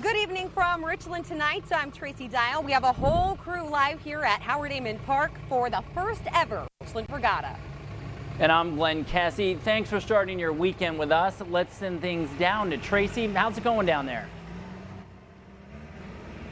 Good evening from Richland tonight. I'm Tracy Dial. We have a whole crew live here at Howard Amon Park for the first ever Richland Regatta. And I'm Glenn Cassie. Thanks for starting your weekend with us. Let's send things down to Tracy. How's it going down there?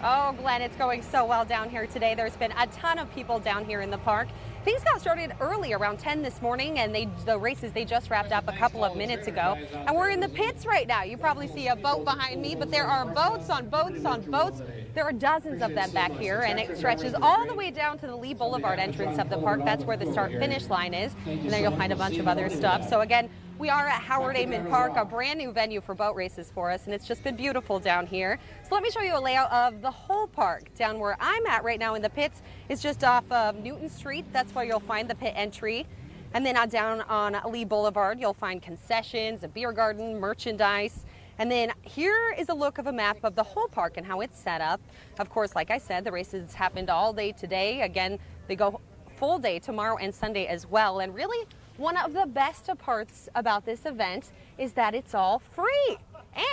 Oh, Glenn, it's going so well down here today. There's been a ton of people down here in the park. Things got started early, around 10 this morning, and the races, they just wrapped up a couple of minutes ago. And we're in the pits right now. You probably see a boat behind me, but there are boats on boats on boats. There are dozens of them back here, and it stretches all the way down to the Lee Boulevard entrance of the park. That's where the start-finish line is, and then you'll find a bunch of other stuff. So again, we are at Howard Amon Park, a brand new venue for boat races for us, and it's just been beautiful down here. So let me show you a layout of the whole park. Down where I'm at right now in the pits is just off of Newton Street. That's where you'll find the pit entry. And then down on Lee Boulevard, you'll find concessions, a beer garden, merchandise. And then here is a look of a map of the whole park and how it's set up. Of course, like I said, the races happened all day today. Again, they go full day tomorrow and Sunday as well. And really, one of the best parts about this event is that it's all free.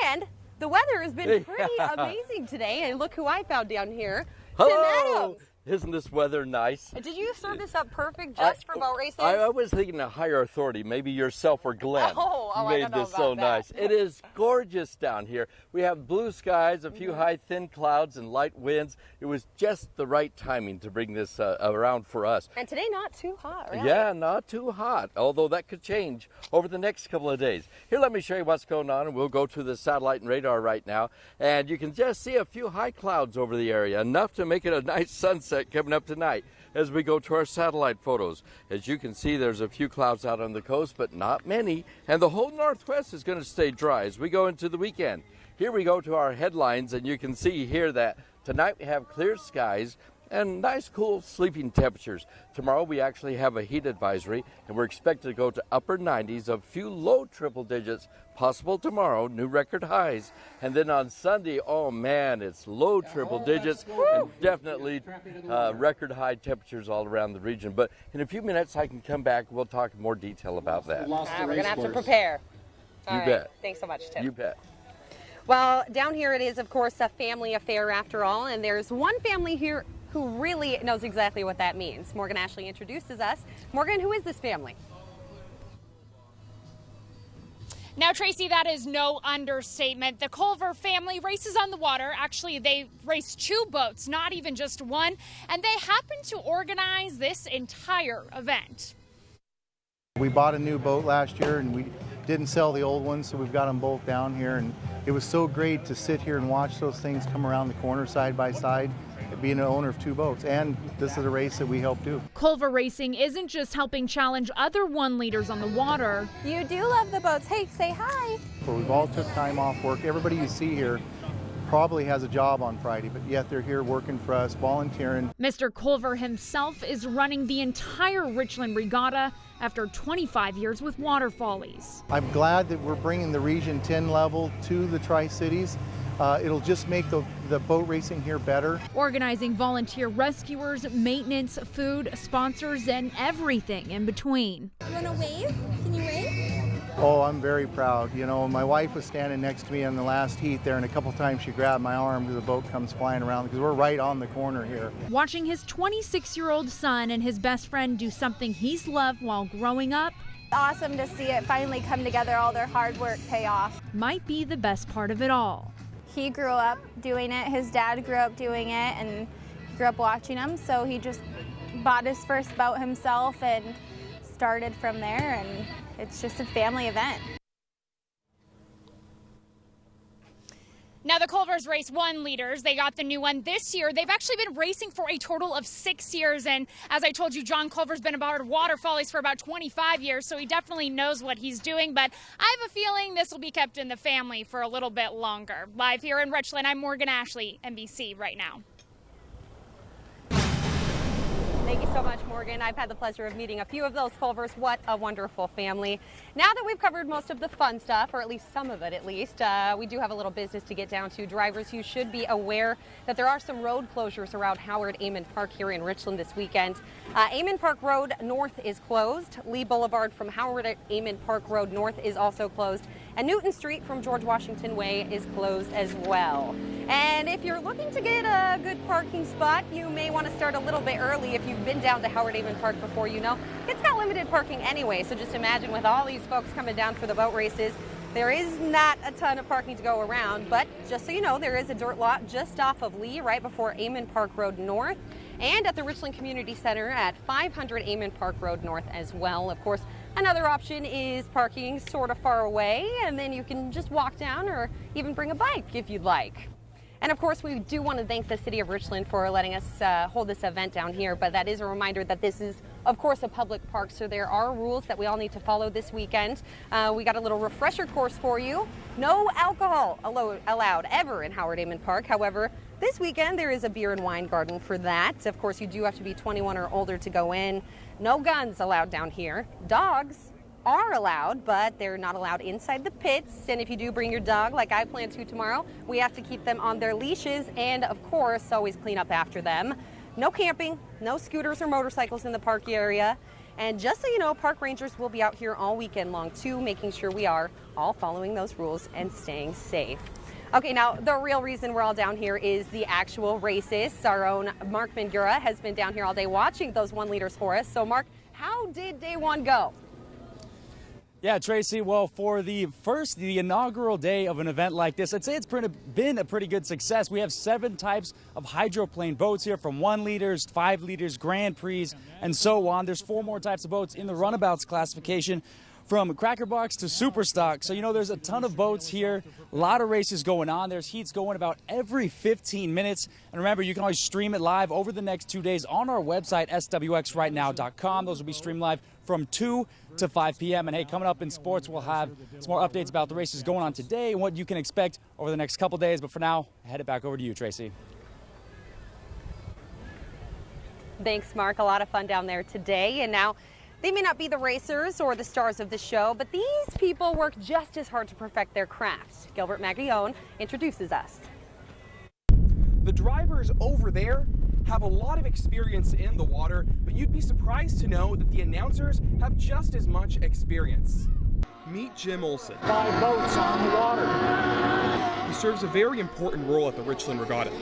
And the weather has been pretty amazing today. And look who I found down here. Hello. Tim Adams. Isn't this weather nice? Did you serve this up perfect just for boat races? I was thinking a higher authority, maybe yourself or Glenn. I don't know this so about that. nice. It is gorgeous down here. We have blue skies, a few high, thin clouds, and light winds. It was just the right timing to bring this around for us. And today, not too hot, right? Yeah, not too hot, although that could change over the next couple of days. Here, let me show you what's going on, and we'll go to the satellite and radar right now. And you can just see a few high clouds over the area, enough to make it a nice sunset coming up tonight as we go to our satellite photos. As you can see, there's a few clouds out on the coast, but not many. And the whole northwest is going to stay dry as we go into the weekend. Here we go to our headlines, and you can see here that tonight we have clear skies and nice cool sleeping temperatures. Tomorrow we actually have a heat advisory, and we're expected to go to upper 90s, a few low triple digits possible tomorrow, new record highs. And then on Sunday, oh man, it's low triple digits and definitely record high temperatures all around the region. But in a few minutes I can come back, we'll talk in more detail about that. We're gonna have to prepare. You bet. Thanks so much, Tim. You bet. Well, down here it is, of course, a family affair after all, and there's one family here who really knows exactly what that means. Morgan Ashley introduces us. Morgan, who is this family? Now, Tracy, that is no understatement. The Culver family races on the water. Actually, they race two boats, not even just one, and they happen to organize this entire event. We bought a new boat last year and we didn't sell the old one, so we've got them both down here, and it was so great to sit here and watch those things come around the corner side by side, being an owner of two boats. And this is a race that we help do. Culver Racing isn't just helping challenge other one leaders on the water. You do love the boats. Hey, say hi. So we've all took time off work. Everybody you see here probably has a job on Friday, but yet they're here working for us, volunteering. Mr. Culver himself is running the entire Richland Regatta after 25 years with Water Follies. I'm glad that we're bringing the Region 10 level to the Tri-Cities. It'll just make the boat racing here better. Organizing volunteer rescuers, maintenance, food, sponsors, and everything in between. You want to wave? Can you wave? Oh, I'm very proud. You know, my wife was standing next to me in the last heat there, and a couple times she grabbed my arm as the boat comes flying around, because we're right on the corner here. Watching his 26-year-old son and his best friend do something he's loved while growing up. Awesome to see it finally come together, all their hard work pay off. Might be the best part of it all. He grew up doing it, his dad grew up doing it, and grew up watching him, so he just bought his first boat himself and started from there, and it's just a family event. Now, the Culvers race one leaders. They got the new one this year. They've actually been racing for a total of 6 years. And as I told you, John Culver's been aboard Water Follies for about 25 years, so he definitely knows what he's doing. But I have a feeling this will be kept in the family for a little bit longer. Live here in Richland, I'm Morgan Ashley, NBC right now. Thank you so much, Morgan. I've had the pleasure of meeting a few of those Culvers. What a wonderful family. Now that we've covered most of the fun stuff, or at least some of it at least, we do have a little business to get down to. Drivers, you should be aware that there are some road closures around Howard Amon Park here in Richland this weekend. Amon Park Road North is closed. Lee Boulevard from Howard Amon Park Road North is also closed. And Newton Street from George Washington Way is closed as well. And if you're looking to get a good parking spot, you may want to start a little bit early. If you've been down to Howard Amon Park before, you know it's got limited parking anyway. So just imagine with all these folks coming down for the boat races, there is not a ton of parking to go around. But just so you know, there is a dirt lot just off of Lee, right before Amon Park Road North, and at the Richland Community Center at 500 Amon Park Road North as well. Of course, another option is parking sort of far away, and then you can just walk down or even bring a bike if you'd like. And of course, we do want to thank the City of Richland for letting us hold this event down here, but that is a reminder that this is, of course, a public park, so there are rules that we all need to follow this weekend. We got a little refresher course for you. No alcohol allowed ever in Howard Amon Park. However, this weekend there is a beer and wine garden for that. Of course, you do have to be 21 or older to go in. No guns allowed down here. Dogs are allowed, but they're not allowed inside the pits. And if you do bring your dog, like I plan to tomorrow, we have to keep them on their leashes and, of course, always clean up after them. No camping, no scooters or motorcycles in the park area. And just so you know, park rangers will be out here all weekend long too, making sure we are all following those rules and staying safe. Okay, now the real reason we're all down here is the actual races. Our own Mark Mangura has been down here all day watching those 1 liters for us. So Mark, how did day one go? Yeah, Tracy, well, for the inaugural day of an event like this, I'd say it's been a pretty good success. We have 7 types of hydroplane boats here, from 1 liters, 5 liters, Grand Prix, and so on. There's 4 more types of boats in the runabouts classification, from Cracker Box to Super Stock. So, you know, there's a ton of boats here, a lot of races going on. There's heats going about every 15 minutes. And remember, you can always stream it live over the next 2 days on our website, swxrightnow.com. Those will be streamed live from 2 to 5 p.m. And hey, coming up in sports, we'll have some more updates about the races going on today and what you can expect over the next couple days. But for now, I head it back over to you, Tracy. Thanks, Mark. A lot of fun down there today. And now, they may not be the racers or the stars of the show, but these people work just as hard to perfect their craft. Gilbert Maglione introduces us. The drivers over there have a lot of experience in the water, but you'd be surprised to know that the announcers have just as much experience. Meet Jim Olson. 5 boats on the water. He serves a very important role at the Richland Regatta.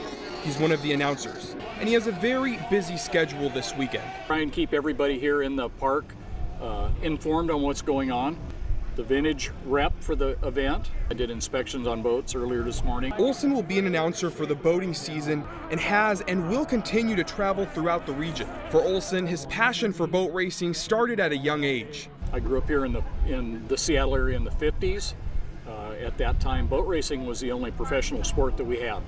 He's one of the announcers, and he has a very busy schedule this weekend. Try and keep everybody here in the park informed on what's going on. The vintage rep for the event. I did inspections on boats earlier this morning. Olson will be an announcer for the boating season and has and will continue to travel throughout the region. For Olson, his passion for boat racing started at a young age. I grew up here in the Seattle area in the 50s. At that time, boat racing was the only professional sport that we had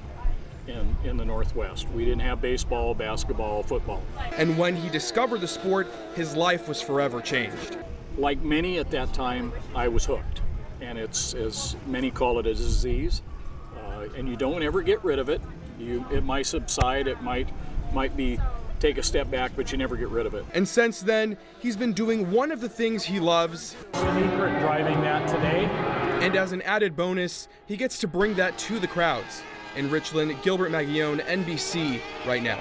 in the Northwest. We didn't have baseball, basketball, football. And when he discovered the sport, his life was forever changed. Like many at that time, I was hooked. And it's, as many call it, a disease. And you don't ever get rid of it. It might subside, it might be take a step back, but you never get rid of it. And since then, he's been doing one of the things he loves. Secret driving that today. And as an added bonus, he gets to bring that to the crowds. In Richland, Gilbert Maglione, NBC, Right Now.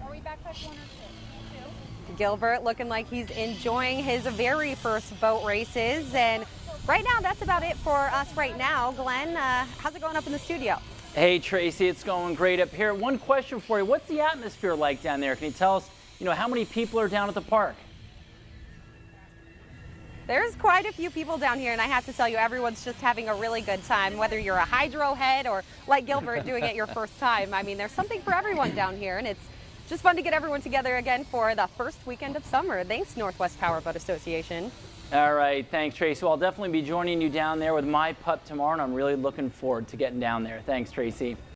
Are we back by 1 or 2? Gilbert looking like he's enjoying his very first boat races. And right now, that's about it for us right now. Glenn, how's it going up in the studio? Hey, Tracy, it's going great up here. One question for you. What's the atmosphere like down there? Can you tell us, how many people are down at the park? There's quite a few people down here, and I have to tell you, everyone's just having a really good time, whether you're a hydro head or like Gilbert doing it your first time. I mean, there's something for everyone down here, and it's just fun to get everyone together again for the first weekend of summer. Thanks, Northwest Powerboat Association. All right, thanks, Tracy. Well, I'll definitely be joining you down there with my pup tomorrow, and I'm really looking forward to getting down there. Thanks, Tracy.